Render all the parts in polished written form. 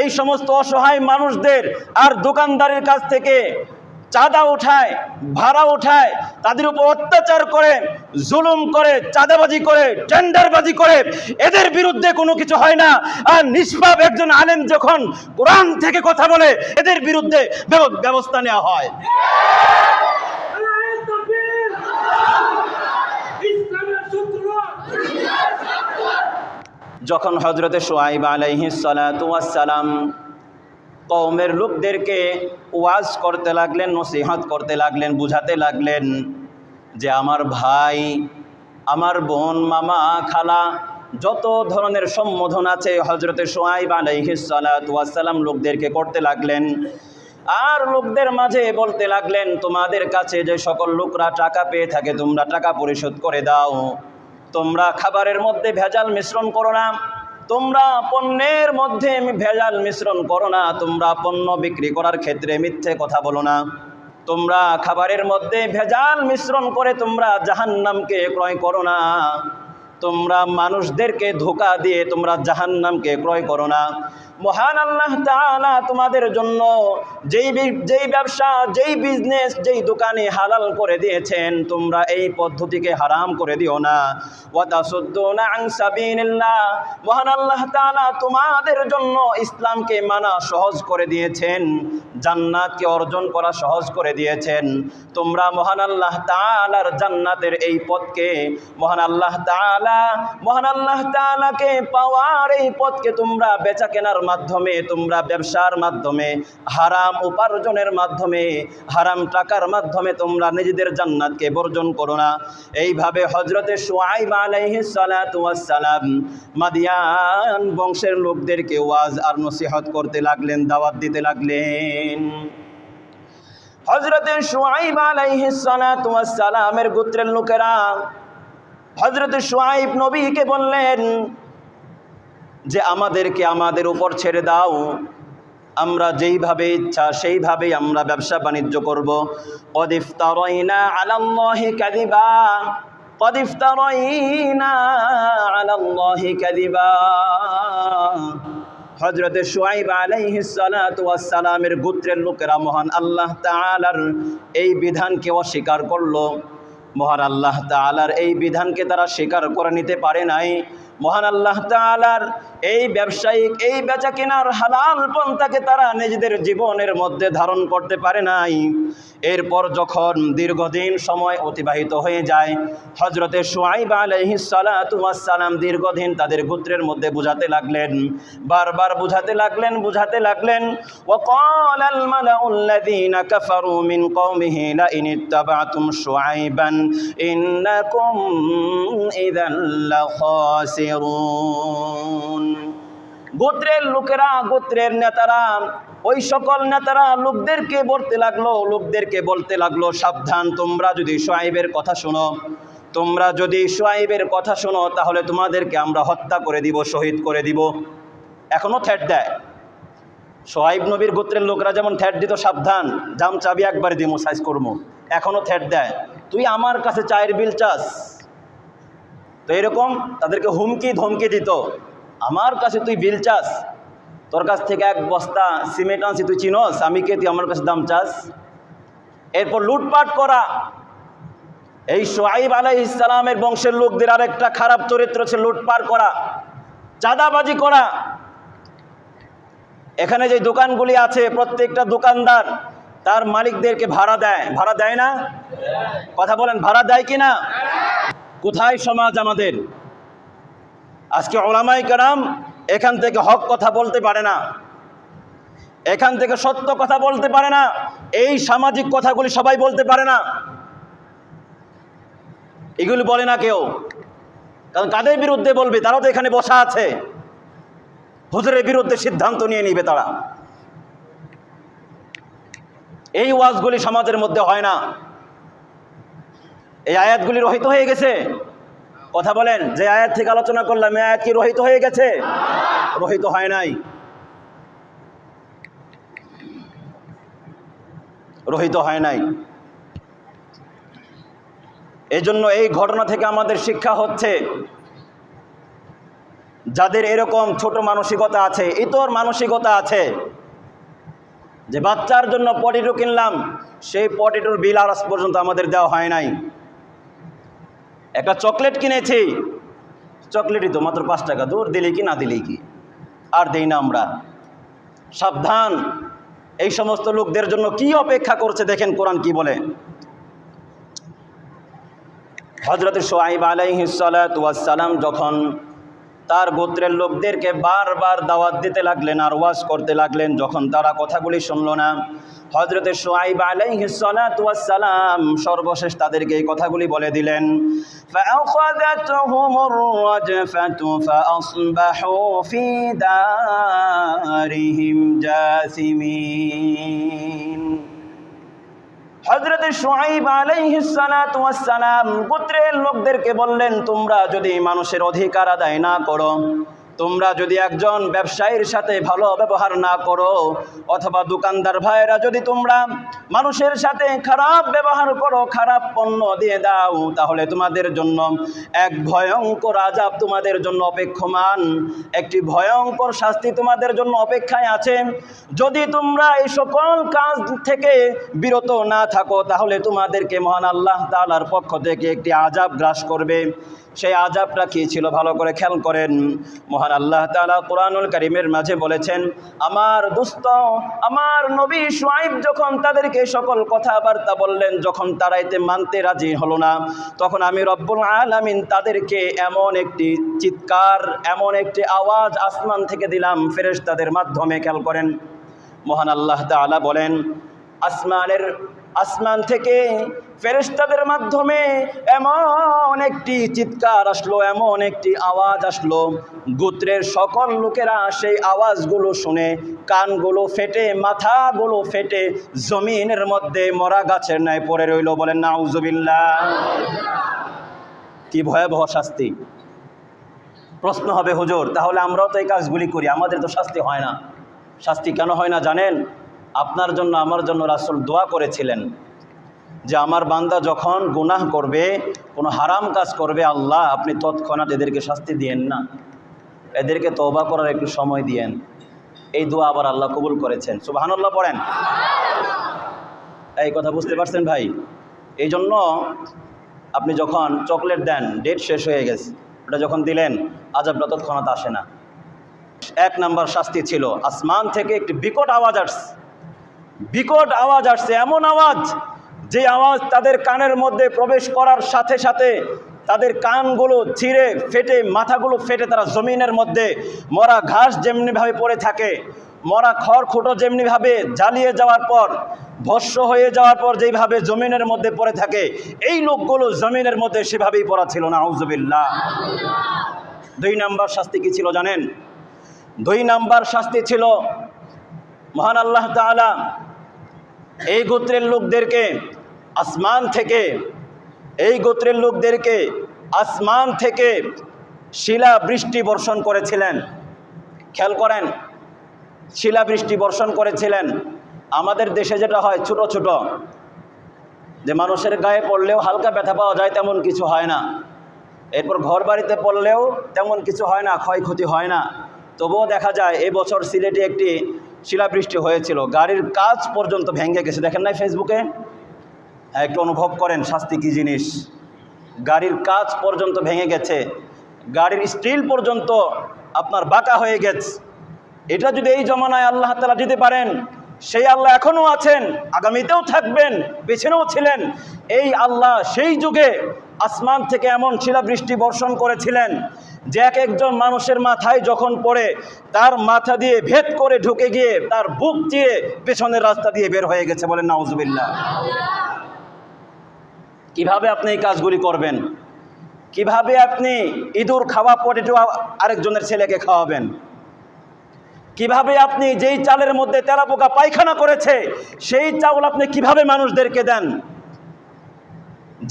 এই সমস্ত অসহায় মানুষদের আর দোকানদারের কাছ থেকে চাঁদা উঠায়, ভাড়া উঠায়, তাদের উপর অত্যাচার করে, জুলুম করে, চাঁদাবাজি করে, টেন্ডারবাজি করে, এদের বিরুদ্ধে কোনো কিছু হয় না। আর নিষ্পাপ একজন আলেম যখন কোরআন থেকে কথা বলে, এদের বিরুদ্ধে ব্যবস্থা নেওয়া হয়। যখন হযরতে শুআয়ব আলাইহিস সালাতু ওয়াস সালাম কওমের লোকদেরকে ওয়াজ করতে লাগলেন, নসিহত করতে লাগলেন, বুঝাতে লাগলেন যে আমার ভাই, আমার বোন, মামা, খালা, যত ধরনের সম্বোধন আছে হযরতে শুআয়ব আলাইহিস সালাতু ওয়াস সালাম লোকদেরকে করতে লাগলেন। আর লোকদের মাঝে বলতে লাগলেন, তোমাদের কাছে যে সকল লোকরা টাকা পেয়ে থাকে তোমরা টাকা পরিশোধ করে দাও, তোমরা খাবারের মধ্যে ভেজাল মিশ্রণ করো না, তোমরা পণ্যের মধ্যে ভেজাল মিশ্রণ করো না, তোমরা পণ্য বিক্রি করার ক্ষেত্রে মিথ্যে কথা বলো না, তোমরা খাবারের মধ্যে ভেজাল মিশ্রণ করে তোমরা জাহান্নামকে ক্রয় করো না, তোমরা মানুষদেরকে ধোঁকা দিয়ে তোমরা জাহান্নামকে ক্রয় করো না। মহান আল্লাহ তাআলা তোমাদের জন্য যেই ব্যবসা, যেই বিজনেস, যেই দোকানে হালাল করে দিয়েছেন, তোমরা এই পদ্ধতিকে হারাম করে দিও না। ওয়া তাসুদ্দুনা আন সাবিলিল্লাহ, মহান আল্লাহ তাআলা তোমাদের জন্য ইসলামকে মানা সহজ করে দিয়েছেন, জান্নাতকে অর্জন করা সহজ করে দিয়েছেন। তোমরা মহান আল্লাহ তাআলার জান্নাতের এই পথকে, মহান আল্লাহ তাআলাকে পাওয়ার এই পথকে তোমরা বেচা কেনার মাধ্যমে, তোমরা ব্যবসার মাধ্যমে, হারাম উপার্জনের মাধ্যমে, হারাম টাকার মাধ্যমে তোমরা নিজেদের জান্নাতকে বর্জন করো না। এইভাবে হযরতে শুআয়ব আলাইহিস সালাতু ওয়াস সালাম মাদিয়ান বংশের লোকদেরকে ওয়াজ আর নসিহত করতে লাগলেন, দাওয়াত দিতে লাগলেন। হযরতে শুআয়ব আলাইহিস সালাতু ওয়াস সালামের গোত্রের লোকেরা হযরতে শুআয়ব নবীকে বললেন যে আমাদেরকে আমাদের উপর ছেড়ে দাও, আমরা যেইভাবে ইচ্ছা সেইভাবেই আমরা ব্যবসা বাণিজ্য করব। কদ ইফতারাইনা আলাল্লাহি কাযিবা, কদ ইফতারাইনা আলাল্লাহি কাযিবা। হযরতে শুআয়ব আলাইহিস সালাতু ওয়াস সালামের গোত্রের লোকেরা মহান আল্লাহ তাআলার এই বিধানকে অস্বীকার করলো। মহান আল্লাহ তাআলার এই বিধানকে তারা স্বীকার করে নিতে পারে নাই। মহান আল্লাহ তাআলার এই ব্যবসায়িক, এই বেচা কেনার হালাল পন্থাকে তারা নিজেদের জীবনের মধ্যে ধারণ করতে পারে নাই। এরপর যখন দীর্ঘদিন সময় অতিবাহিত হয়ে যায়, হযরতে শুআয়ব আলাইহিস সালাতু ওয়াস সালাম দীর্ঘদিন তাদের গোত্রের মধ্যে বুঝাতে লাগলেন, বারবার বুঝাতে লাগলেন। ওয়াকালাল মালাউল্লাযীনা কাফারু মিন কওমিহি লা ইন ইত্তাবা'তুম শুআয়বান ইন্নাকুম ইযাল লাখাসিরুন। গোত্রের লোকেরা, গোত্রের নেতারা, ওই সকল নেতারা লোকদেরকে বলতে লাগলো সাবধান, তোমরা যদি শুআয়বের কথা শোনো, তোমরা যদি শুআয়বের কথা শোনো তাহলে তোমাদেরকে আমরা হত্যা করে দিব, শহীদ করে দিব। এখনো থ্রেট দেয়। শুআয়ব নবীর গোত্রের লোকরা যেমন থ্রেট দিত, সাবধান, জাম চাবি একবার দিমু, সাইজ করবো, এখনো থ্রেট দেয়। তুই আমার কাছে চায়ের বিল চাস, তো এরকম তাদেরকে হুমকি ধমকি দিত, আমার কাছে তুই বিল চাস, তোর কাছ থেকে এক বস্তা সিমেন্ট আনছি, তুই চিনস আমি কে, তুই আমার কাছে দাম চাস। এরপর লুটপাট করা। এই শুআয়ব আলাইহিস সালামের বংশের লোকদের আরেকটা খারাপ চরিত্র ছিল লুটপাট করা, চাঁদাবাজি করা। এখানে যে দোকানগুলি আছে প্রত্যেকটা দোকানদার তার মালিকদেরকে ভাড়া দেয় না? কথা বলেন, ভাড়া দেয় কি না? কোথায় সমাজ আমাদের? আজকে উলামায়ে কেরাম এখান থেকে হক কথা বলতে পারে না, এখান থেকে সত্য কথা বলতে পারে না, এই সামাজিক কথাগুলি সবাই বলতে পারে না। এগুলি বলে না কেউ, কারণ কাদের বিরুদ্ধে বলবে? তারাও তো এখানে বসা আছে, হুজুরের বিরুদ্ধে সিদ্ধান্ত নিয়ে নিবে তারা। এই ওয়াজগুলি সমাজের মধ্যে হয় না। এই আয়াতগুলি রহিত হয়ে গেছে। কথা বলেন, যে আয়াত থেকে আলোচনা করলাম এই আয়াত কি রহিত হয়ে গেছে? রহিত হয় নাই, রহিত হয় নাই। এই জন্য এই ঘটনা থেকে আমাদের শিক্ষা হচ্ছে, যাদের এরকম ছোট মানসিকতা আছে, ইতর মানসিকতা আছে, যে বাচ্চার জন্য পটেটো কিনলাম, সেই পটেটোর বিল আর আজ পর্যন্ত আমাদের দেওয়া হয় নাই। একটা চকলেট কিনেছি, চকলেটই তো মাত্র 5 টাকা, দূর দিলেই কি না দিলেই কি, আর দেই না আমরা। সাবধান, এই সমস্ত লোকদের জন্য কি অপেক্ষা করছে দেখেন কোরআন কি বলে। হযরত শুআয়ব আলাইহিস সালাতু ওয়াস সালাম যখন তার গোত্রের লোকদেরকে বারবার দাওয়াত দিতে লাগলেন আর ওয়াজ করতে লাগলেন, যখন তারা কথাগুলি শুনল না, হযরত শুআয়ব আলাইহিস সালাতু ওয়াস সালাম সর্বশেষ তাদেরকে এই কথাগুলি বলে দিলেন, ফাআখাযাতহুমুর রাজফাতু ফাআসবাহু ফি দারিহিম জাসিমিন। হযরত শুআয়ব আলাইহিস সালাতু ওয়াস সালাম গোত্রের লোকদেরকে বললেন, তোমরা যদি মানুষের অধিকার আদায় না করো, তোমরা যদি একজন ব্যবসায়ীর সাথে ভালো ব্যবহার না করো, অথবা দোকানদার ভাইরা যদি তোমরা মানুষের সাথে খারাপ ব্যবহার করো, খারাপ পণ্য দিয়ে দাও, তাহলে তোমাদের জন্য এক ভয়ঙ্কর আযাব তোমাদের জন্য অপেক্ষমান, একটি ভয়ঙ্কর শাস্তি তোমাদের জন্য অপেক্ষায় আছে। যদি তোমরা এই সকল কাজ থেকে বিরত না থাকো, তাহলে তোমাদেরকে মহান আল্লাহ তাআলার পক্ষ থেকে একটি আযাব গ্রাস করবে। সেই আযাবটা কি ছিল ভালো করে খেয়াল করেন। মহান আল্লাহ তাআলা কোরআনুল কারীমের মাঝে বলেছেন, আমার দোস্ত, আমার নবী শুআয়ব যখন তাদেরকে সকল কথাবার্তা বললেন, যখন তারা এতে মানতে রাজি হলো না, তখন আমি রব্বুল আলামিন তাদেরকে এমন একটি চিৎকার, এমন একটি আওয়াজ আসমান থেকে দিলাম ফেরেশতাদের মাধ্যমে। খেয়াল করেন, মহান আল্লাহ তাআলা বলেন, আসমান থেকে ফেরেশতাদের মাধ্যমে এমন একটি চিৎকার আসলো, এমন একটি আওয়াজ আসলো, গোত্রের সকল লোকেরা সেই আওয়াজগুলো শুনে কানগুলো ফেটে, মাথাগুলো ফেটে জমিনের মধ্যে মরা গাছের ন্যায় পড়ে রইল। বলেন নাউজুবিল্লাহ। কি ভয়াবহ শাস্তি! প্রশ্ন হবে, হুজুর তাহলে আমরাও তো এই কাজগুলি করি, আমাদের তো শাস্তি হয় না। শাস্তি কেন হয় না জানেন? আপনার জন্য আমার জন্য রাসূল দোয়া করেছিলেন যে আমার বান্দা যখন গুনাহ করবে, কোনো হারাম কাজ করবে, আল্লাহ আপনি তৎক্ষণাৎ এদেরকে শাস্তি দিয়েন না, এদেরকে তওবা করার একটু সময় দিয়েন। এই দোয়া আবার আল্লাহ কবুল করেছেন। সুবহানাল্লাহ পড়েন। এই কথা বুঝতে পারছেন ভাই? এই জন্য আপনি যখন চকলেট দেন, ডেট শেষ হয়ে গেছে, ওটা যখন দিলেন, আযাবটা তৎক্ষণাৎ আসে না। 1 নাম্বার শাস্তি ছিল আসমান থেকে একটি বিকট আওয়াজ আসছে, বিকট আওয়াজ আসছে, এমন আওয়াজ যে আওয়াজ তাদের কানের মধ্যে প্রবেশ করার সাথে সাথে তাদের কানগুলো ছিঁড়ে ফেটে, মাথাগুলো ফেটে তারা জমিনের মধ্যে মরা ঘাস যেমনিভাবে পড়ে থাকে, মরা খড়খুঁটো যেমনিভাবে জ্বালিয়ে যাওয়ার পর, ভস্ম হয়ে যাওয়ার পর যেইভাবে জমিনের মধ্যে পড়ে থাকে, এই লোকগুলো জমিনের মধ্যে সেভাবেই পড়া ছিল। নাউজুবিল্লাহ। 2 নাম্বার শাস্তি কি ছিল জানেন? 2 নাম্বার শাস্তি ছিল মহান আল্লাহ তাআলা এই গোত্রের লোকদেরকে আসমান থেকে, এই গোত্রের লোকদেরকে আসমান থেকে শিলা বৃষ্টি বর্ষণ করেছিলেন। খেয়াল করেন, শিলা বৃষ্টি বর্ষণ করেছিলেন। আমাদের দেশে যেটা হয় ছোট ছোট, যে মানুষের গায়ে পড়লেও হালকা ব্যথা পাওয়া যায়, তেমন কিছু হয় না। এরপর ঘর বাড়িতে পড়লেও তেমন কিছু হয় না, ক্ষয়ক্ষতি হয় না। তবুও দেখা যায় এই বছর সিলেটে একটি শিলাবৃষ্টি হয়েছিল, গাড়ির কাচ পর্যন্ত ভেঙে গেছে। দেখেন নাই ফেসবুকে? একটু অনুভব করেন শাস্তি কী জিনিস। গাড়ির কাচ পর্যন্ত ভেঙে গেছে, গাড়ির স্টিল পর্যন্ত আপনার বাঁকা হয়ে গেছে। এটা যদি এই জমানায় আল্লাহ তাআলা দিতে পারেন, সেই আল্লাহ এখনও আছেন, আগামীতেও থাকবেন, পেছনেও ছিলেন। এই আল্লাহ সেই যুগে আসমান থেকে এমন শিলাবৃষ্টি বর্ষণ করেছিলেন যে এক একজন মানুষের মাথায় যখন পড়ে, তার মাথা দিয়ে ভেদ করে ঢুকে গিয়ে তার বুক চিরে পেছনের রাস্তা দিয়ে বের হয়ে গেছে। বলেন নাউজুবিল্লাহ। কিভাবে আপনি এই কাজগুলি করবেন? কিভাবে আপনি ইঁদুর খাওয়া পটেটো আরেকজনের ছেলেকে খাওয়াবেন? কিভাবে আপনি যেই চালের মধ্যে তেলাপোকা পায়খানা করেছে সেই চাউল আপনি কিভাবে মানুষদেরকে দেন?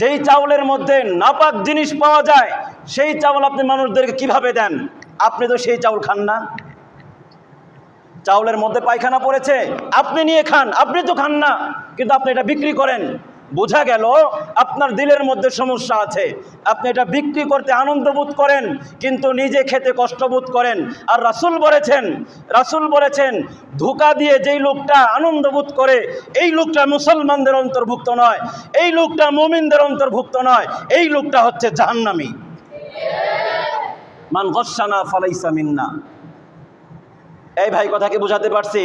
যেই চাউলের মধ্যে নাপাক জিনিস পাওয়া যায় সেই চাউল আপনি মানুষদেরকে কিভাবে দেন? আপনি তো সেই চাউল খান না। চাউলের মধ্যে পায়খানা পড়েছে, আপনি নিয়ে খান, আপনি তো খান না, কিন্তু আপনি এটা বিক্রি করেন। বোঝা গেল আপনার দিলের মধ্যে সমস্যা আছে। আপনি এটা বিক্রি করতে আনন্দ বোধ করেন, কিন্তু নিজে খেতে কষ্ট বোধ করেন। আর রাসূল বলেছেন ধোঁকা দিয়ে যেই লোকটা আনন্দ বোধ করে, এই লোকটা মুসলমানদের অন্তর্ভুক্ত নয়, এই লোকটা মুমিনদের অন্তর্ভুক্ত নয়, এই লোকটা হচ্ছে জাহান্নামী। মান গশশানা ফালাইসা মিন্না। এই ভাই কথা কি বুঝাতে পারছি?